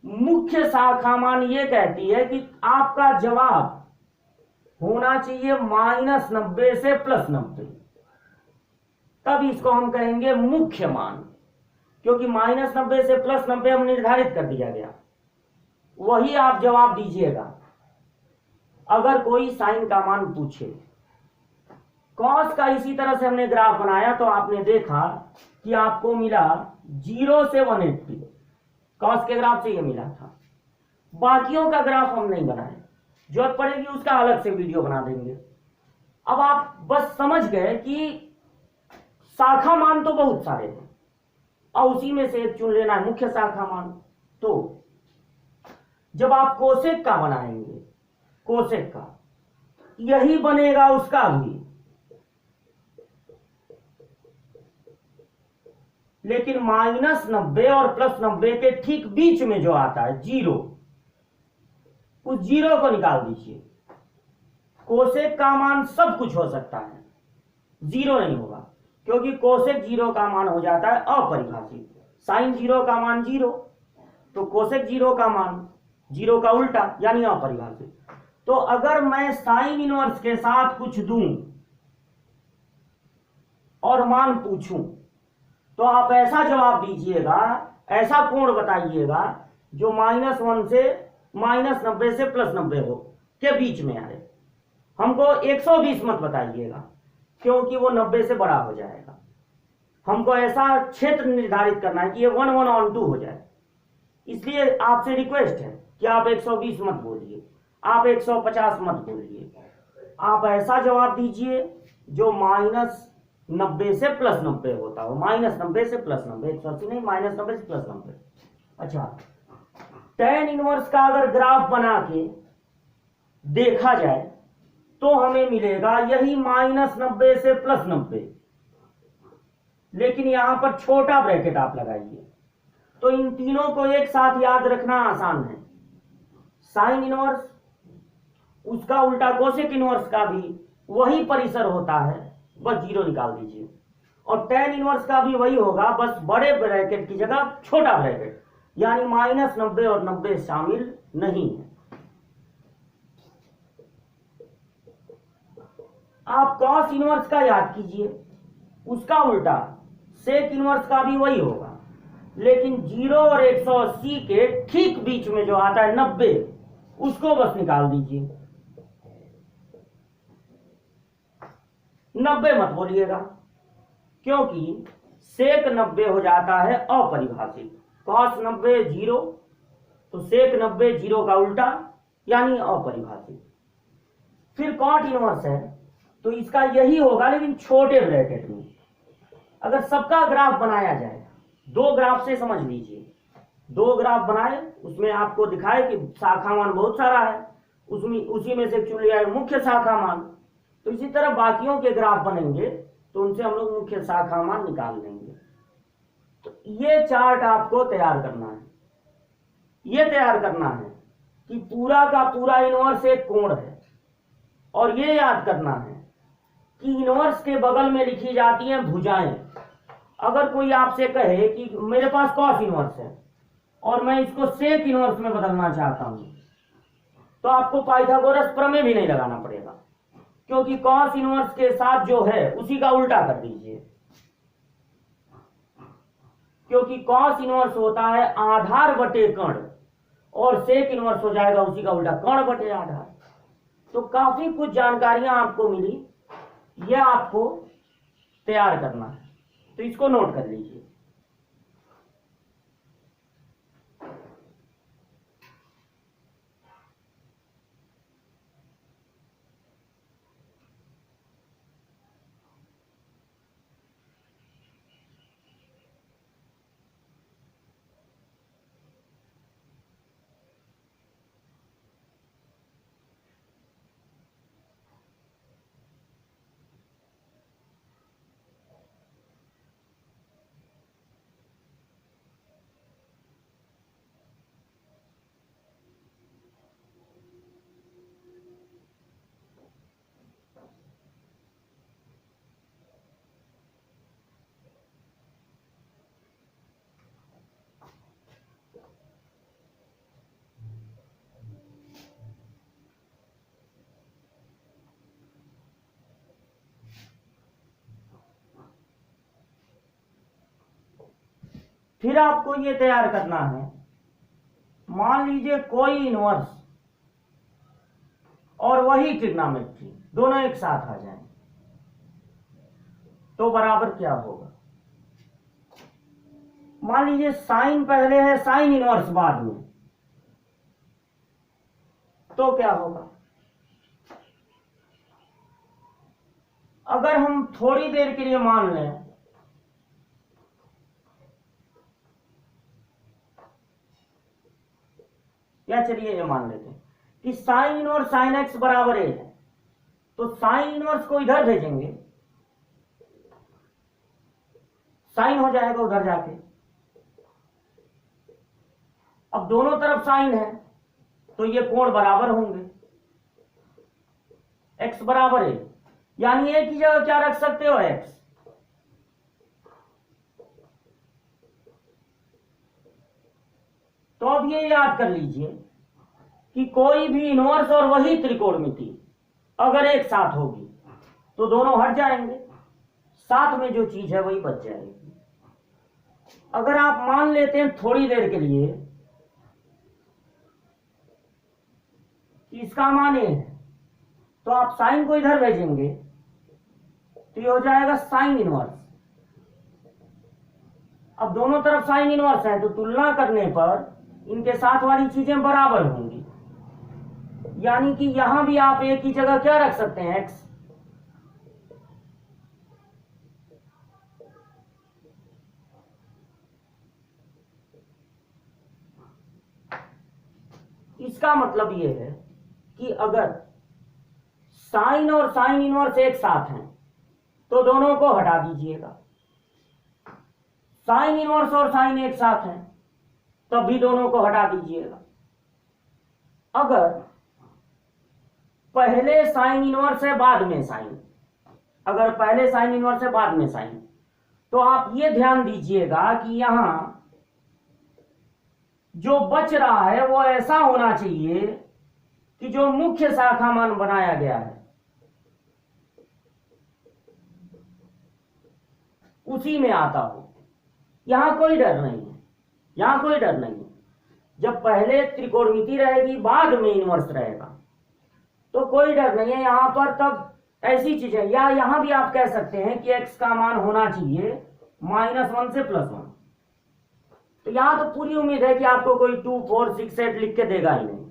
मुख्य शाखा मान ये कहती है कि आपका जवाब होना चाहिए -90 से +90, तब इसको हम कहेंगे मुख्य मान, क्योंकि -90 से +90 हम निर्धारित कर दिया गया, वही आप जवाब दीजिएगा अगर कोई साइन का मान पूछे। कॉस का इसी तरह से हमने ग्राफ बनाया तो आपने देखा कि आपको मिला 0 से 180, कॉस के ग्राफ से ये मिला था। बाकियों का ग्राफ हम नहीं बनाए, जरूरत पड़ेगी उसका अलग से वीडियो बना देंगे। अब आप बस समझ गए कि शाखा मान तो बहुत सारे हैं और उसी में से एक चुन लेना है मुख्य शाखा मान। तो जब आप कोसेक का बनाएंगे, कोसेक का यही बनेगा उसका भी, लेकिन -90 और +90 के ठीक बीच में जो आता है 0, उस 0 को निकाल दीजिए। कोसेक का मान सब कुछ हो सकता है, 0 नहीं होगा, क्योंकि कोसेक 0 का मान हो जाता है अपरिभाषित। साइन 0 का मान 0, तो कोसेक 0 का मान 0 का उल्टा यानी अपरिभाषित। तो अगर मैं साइन इनवर्स के साथ कुछ दूं और मान पूछूं तो आप ऐसा जवाब दीजिएगा, ऐसा कोण बताइएगा जो -1 से -90 से +90 हो के बीच में आए। हमको 120 मत बताइएगा, क्योंकि वो 90 से बड़ा हो जाएगा। हमको ऐसा क्षेत्र निर्धारित करना है कि ये 1 1 on 2 हो जाए। इसलिए आपसे रिक्वेस्ट है कि आप 120 मत बोलिए, आप 150 मत बोलिए, आप ऐसा जवाब दीजिए जो -90 से +90 होता हो, -90 से +90, 180 नहीं, -90 से +90। अच्छा, tan इनवर्स का अगर ग्राफ बना के देखा जाए तो हमें मिलेगा यही -90 से +90, लेकिन यहां पर छोटा ब्रैकेट आप लगाइए। तो इन तीनों को एक साथ याद रखना आसान है। साइन इनवर्स, उसका उल्टा कोसेक इनवर्स का भी वही परिसर होता है, बस 0 निकाल दीजिए। और tan इनवर्स का भी वही होगा, बस बड़े ब्रैकेट की जगह छोटा ब्रैकेट, यानी -90 और 90 शामिल नहीं है। आप cos इनवर्स का याद कीजिए, उसका उल्टा सेक इनवर्स का भी वही होगा, लेकिन 0 और 180 के ठीक बीच में जो आता है 90, उसको बस निकाल दीजिए। 90 मत बोलिएगा, क्योंकि सेक 90 हो जाता है अपरिभाषित। cos 90 0, तो सेक 90 0 का उल्टा यानी अपरिभाषित। फिर cot इनवर्स है तो इसका यही होगा, लेकिन छोटे ब्रैकेट में। अगर सबका ग्राफ बनाया जाए, 2 ग्राफ से समझ लीजिए, 2 ग्राफ बनाए, उसमें आपको दिखाए कि शाखा मान बहुत सारा है, उसमें उसी में से चुन लिया है मुख्य शाखा मान। तो इसी तरह बाकियों के ग्राफ बनेंगे तो उनसे हम लोग मुख्य शाखा मान निकाल लेंगे। तो ये चार्ट आपको तैयार करना है, ये तैयार करना है कि पूरा का पूरा इनवर्स एक कोण है, और ये याद करना है कि इनवर्स के बगल में लिखी जाती हैं भुजाएं। अगर कोई आपसे कहे कि मेरे पास cos इनवर्स है और मैं इसको सेक इनवर्स में बदलना चाहता हूं, तो आपको पाइथागोरस प्रमेय भी नहीं लगाना पड़ेगा, क्योंकि cos इनवर्स के साथ जो है उसी का उल्टा कर दीजिए, क्योंकि cos इनवर्स होता है आधार बटे कर्ण, और सेक इनवर्स हो जाएगा उसी का उल्टा, कर्ण बटे आधार। तो काफी कुछ जानकारियां आपको मिली, यह आपको तैयार करना है, तो इसको नोट कर लीजिए। फिर आपको ये तैयार करना है, मान लीजिए कोई इनवर्स और वही ट्रिग्नोमेट्री दोनों एक साथ आ जाएं, तो बराबर क्या होगा। मान लीजिए साइन पहले है, साइन इनवर्स बाद में, तो क्या होगा। अगर हम थोड़ी देर के लिए मान लें या चलिए ये मान लेते हैं कि साइन इनवर्स साइन एक्स बराबर ए है, तो साइन इनवर्स को इधर भेजेंगे, साइन हो जाएगा उधर जाके। अब दोनों तरफ साइन है तो ये कोण बराबर होंगे, एक्स बराबर ए, यानी ए की जगह क्या रख सकते हो, एक्स। तो अब ये याद कर लीजिए कि कोई भी इनवर्स और वही त्रिकोणमिति अगर एक साथ होगी तो दोनों हट जाएंगे, साथ में जो चीज है वही बच जाएगी। अगर आप मान लेते हैं थोड़ी देर के लिए कि इसका मान ए है, तो आप साइन को इधर भेजेंगे तो ये हो जाएगा साइन इनवर्स, अब दोनों तरफ साइन इनवर्स है तो तुलना करने पर इनके साथ वाली चीजें बराबर होंगी, यानी कि यहां भी आप एक ही जगह क्या रख सकते हैं, एक्स। इसका मतलब यह है कि अगर साइन और साइन इनवर्स एक साथ हैं तो दोनों को हटा दीजिएगा, साइन इनवर्स और साइन एक साथ हैं तब भी दोनों को हटा दीजिएगा। अगर पहले साइन इनवर्स है बाद में साइन, अगर पहले साइन इनवर्स है बाद में साइन, तो आप ये ध्यान दीजिएगा कि यहां जो बच रहा है वो ऐसा होना चाहिए कि जो मुख्य शाखा मान बनाया गया है उसी में आता हो। यहां कोई डर नहीं है, यहां कोई डर नहीं है। जब पहले त्रिकोणमिति रहेगी बाद में इनवर्स रहेगा तो कोई डर नहीं है यहां पर। तब ऐसी चीजें, या यहां भी आप कह सकते हैं कि x का मान होना चाहिए -1 से +1। तो यहां तो पूरी उम्मीद है कि आपको कोई 2, 4, 6, 8 लिख के देगा ही नहीं,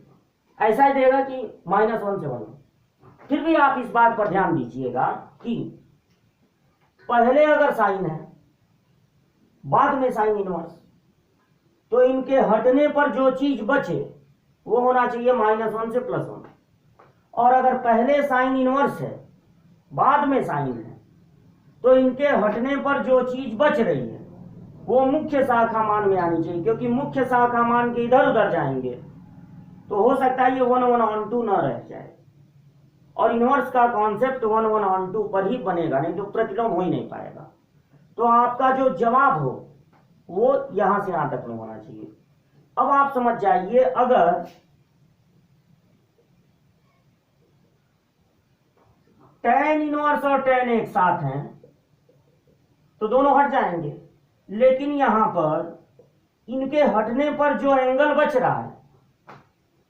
ऐसा ही देगा कि -1 से 1। फिर भी आप इस बात पर ध्यान दीजिएगा कि पहले अगर साइन है बाद में साइन इनवर्स, तो इनके हटने पर जो चीज बचे वो होना चाहिए -1 से +1। और अगर पहले साइन इनवर्स है बाद में साइन है तो इनके हटने पर जो चीज बच रही है वो मुख्य शाखा मान में आनी चाहिए, क्योंकि मुख्य शाखा मान के इधर उधर जाएंगे तो हो सकता है ये 1/2 न रह जाए। और इनवर्स का कॉन्सेप्ट 1/2 पर ही बनेगा, नहीं तो प्रतिलोम हो ही नहीं पाएगा। तो आपका जो जवाब हो वो यहां से यहां तक में होना चाहिए। अब आप समझ जाइए, अगर tan इनवर्स और tan एक साथ हैं तो दोनों हट जाएंगे, लेकिन यहां पर इनके हटने पर जो एंगल बच रहा है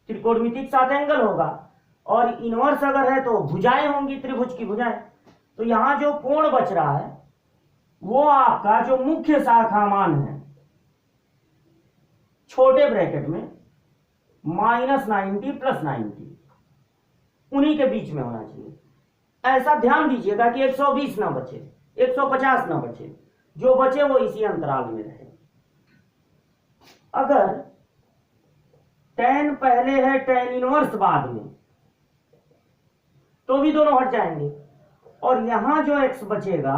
त्रिकोणमिति के साथ एंगल होगा, और इनवर्स अगर है तो भुजाएं होंगी, त्रिभुज की भुजाएं। तो यहां जो कोण बच रहा है वो आपका जो मुख्य शाखा मान है छोटे ब्रैकेट में -90 + 90 उन्हीं के बीच में होना चाहिए। ऐसा ध्यान दीजिएगा कि 120 ना बचे, 150 ना बचे, जो बचे वो इसी अंतराल में रहे। अगर tan पहले है tan इनवर्स बाद में तो भी दोनों हट जाएंगे, और यहां जो x बचेगा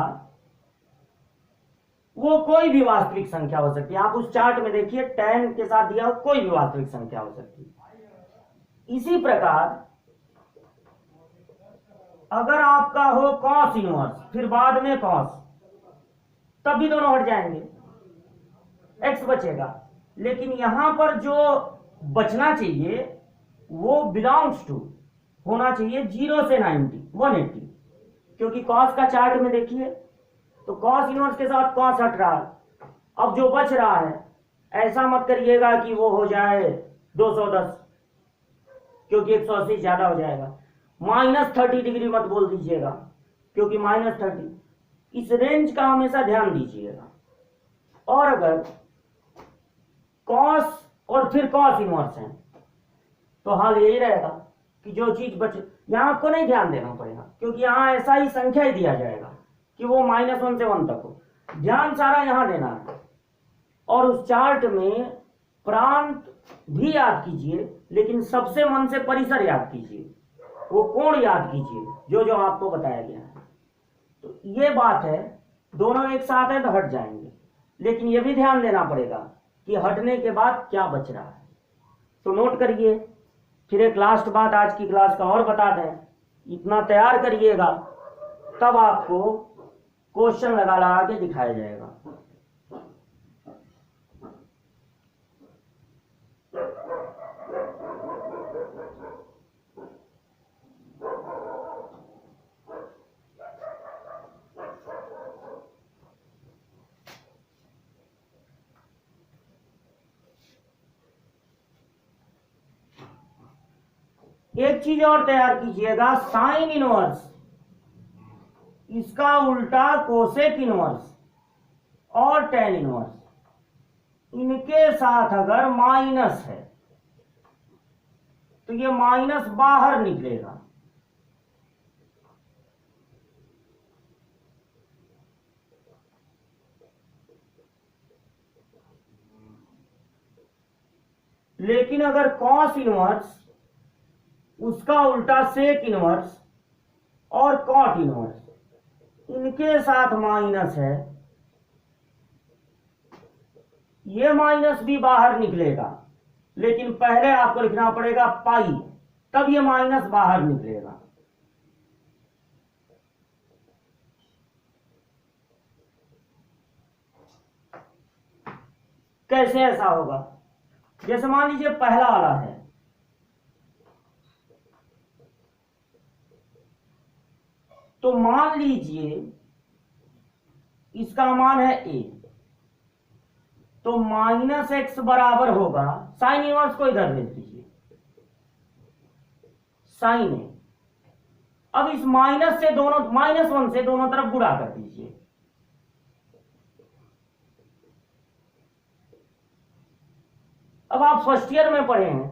वो कोई भी वास्तविक संख्या हो सकती है। आप उस चार्ट में देखिए, tan के साथ दिया कोई भी वास्तविक संख्या हो सकती है। इसी प्रकार अगर आपका हो cos इनवर्स फिर बाद में cos, तब भी दोनों हट जाएंगे, x बचेगा। लेकिन यहां पर जो बचना चाहिए वो बिलोंग्स टू होना चाहिए 0 से 90, 180, क्योंकि cos का चार्ट में देखिए तो cos इनवर्स के साथ cos हट रहा है। अब जो बच रहा है ऐसा मत करिएगा कि वो हो जाए 210, क्योंकि 180 ज्यादा हो जाएगा। -30 डिग्री मत बोल दीजिएगा, क्योंकि -30, इस रेंज का हमेशा ध्यान दीजिएगा। और अगर cos और फिर cos इनवर्स है तो हाल यही रहेगा कि जो चीज बचे, यहां आपको नहीं ध्यान देना पड़ेगा, क्योंकि यहां ऐसा ही संख्या ही दिया जाएगा कि वो -1 से 1 तक हो। ध्यान सारा यहां देना है। और उस चार्ट में प्रांत भी याद कीजिए, लेकिन सबसे मन से परिसर याद कीजिए, वो कोण याद कीजिए जो जो आपको बताया गया है। तो ये बात है, दोनों एक साथ हैं तो हट जाएंगे, लेकिन ये भी ध्यान देना पड़ेगा कि हटने के बाद क्या बच रहा है। तो नोट करिए। फिर एक लास्ट बात आज की क्लास का और बता दें, इतना तैयार करिएगा तब आपको क्वेश्चन लगा लगा के दिखाया जाएगा। एक चीज और तैयार कीजिएगा, साइन इनवर्स इसका उल्टा कोसेक इनवर्स और tan इनवर्स। इनके साथ अगर माइनस है तो ये माइनस बाहर निकलेगा। लेकिन अगर कॉस इनवर्स, उसका उल्टा सेक इनवर्स और कॉट इनवर्स, इनके साथ माइनस है, ये माइनस भी बाहर निकलेगा। लेकिन पहले आपको लिखना पड़ेगा पाई, तब ये माइनस बाहर निकलेगा। कैसे ऐसा होगा? जैसे मान लीजिए पहला वाला है, तो मान लीजिए इसका मान है a, तो माइनस एक्स बराबर होगा, साइन इनवर्स को इधर भेज दीजिए, साइन ए। अब इस माइनस से दोनों, -1 से दोनों तरफ गुणा कर दीजिए। अब आप फर्स्ट ईयर में पढ़े हैं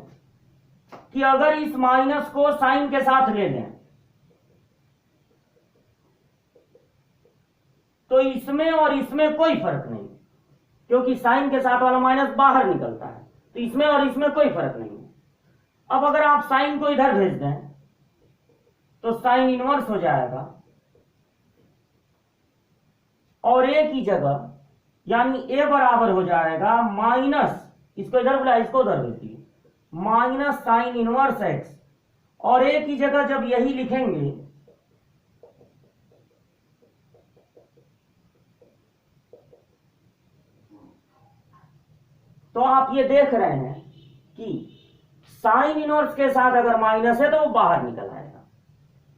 कि अगर इस माइनस को साइन के साथ ले लें तो इसमें और इसमें कोई फर्क नहीं, क्योंकि साइन के साथ वाला माइनस बाहर निकलता है, तो इसमें और इसमें कोई फर्क नहीं है। अब अगर आप साइन को इधर भेज दें तो साइन इनवर्स हो जाएगा और ए की जगह, यानी ए बराबर हो जाएगा माइनस, इसको इधर बुलाया, इसको उधर भेज दिए, माइनस साइन इनवर्स एक्स, और ए की जगह जब यही लिखेंगे तो आप ये देख रहे हैं कि साइन इनवर्स के साथ अगर माइनस है तो वो बाहर निकल आएगा,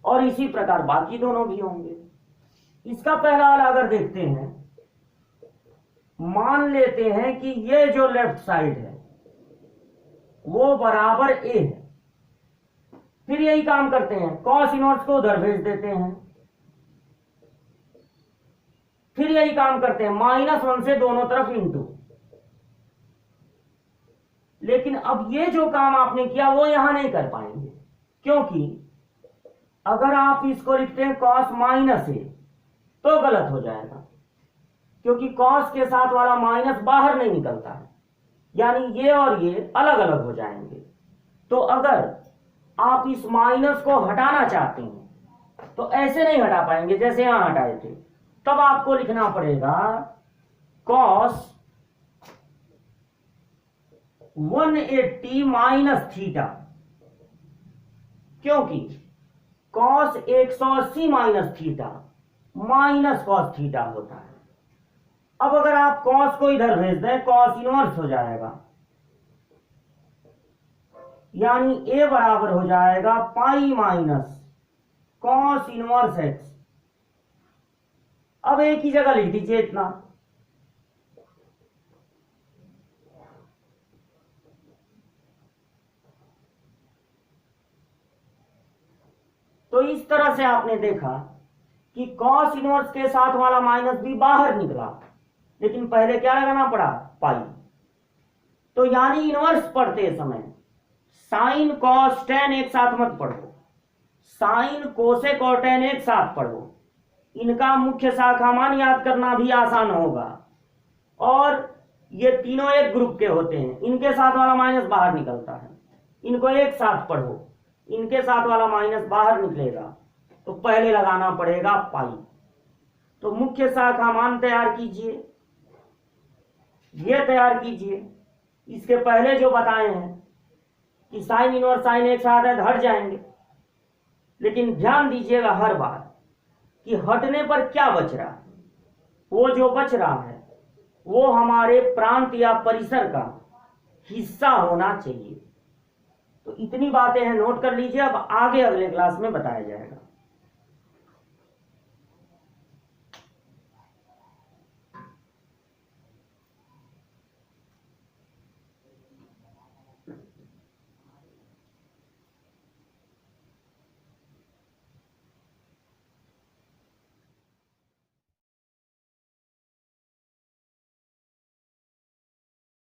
और इसी प्रकार बाकी दोनों भी होंगे। इसका पहला वाला अगर देखते हैं, मान लेते हैं कि ये जो लेफ्ट साइड है वो बराबर ए है, फिर यही काम करते हैं, कॉस इनवर्स को उधर भेज देते हैं, फिर यही काम करते हैं, -1 से दोनों तरफ इंटू। लेकिन अब ये जो काम आपने किया वो यहां नहीं कर पाएंगे, क्योंकि अगर आप इसको लिखते हैं कॉस माइनस ए तो गलत हो जाएगा, क्योंकि कॉस के साथ वाला माइनस बाहर नहीं निकलता है, यानी ये और ये अलग अलग हो जाएंगे। तो अगर आप इस माइनस को हटाना चाहते हैं तो ऐसे नहीं हटा पाएंगे जैसे यहां हटाए थे, तब आपको लिखना पड़ेगा कॉस 180 माइनस थीटा, क्योंकि cos 180 minus theta minus cos theta होता है। अब अगर आप कॉस को इधर भेज दें, कॉस इनवर्स हो जाएगा, यानी ए बराबर हो जाएगा pi minus cos inverse x. अब ए की जगह लिख दीजिए इतना, तो इस तरह से आपने देखा कि कॉस इनवर्स के साथ वाला माइनस भी बाहर निकला, लेकिन पहले क्या लगाना पड़ा, पाई। तो यानी इनवर्स पढ़ते समय साइन कॉस टेन एक साथ मत पढ़ो, साइन कोसेक और टेन एक साथ पढ़ो, इनका मुख्य शाखा मान याद करना भी आसान होगा, और ये तीनों एक ग्रुप के होते हैं, इनके साथ वाला माइनस बाहर निकलता है, इनको एक साथ पढ़ो, इनके साथ वाला माइनस बाहर निकलेगा, तो पहले लगाना पड़ेगा पाई। तो मुख्य शाखा मान तैयार कीजिए, ये तैयार कीजिए, इसके पहले जो बताए हैं कि साइन इनवर्स साइन एक साथ है हट जाएंगे, लेकिन ध्यान दीजिएगा हर बार कि हटने पर क्या बच रहा है, वो जो बच रहा है वो हमारे प्रांत या परिसर का हिस्सा होना चाहिए। तो इतनी बातें हैं, नोट कर लीजिए, अब आगे अगले क्लास में बताया जाएगा।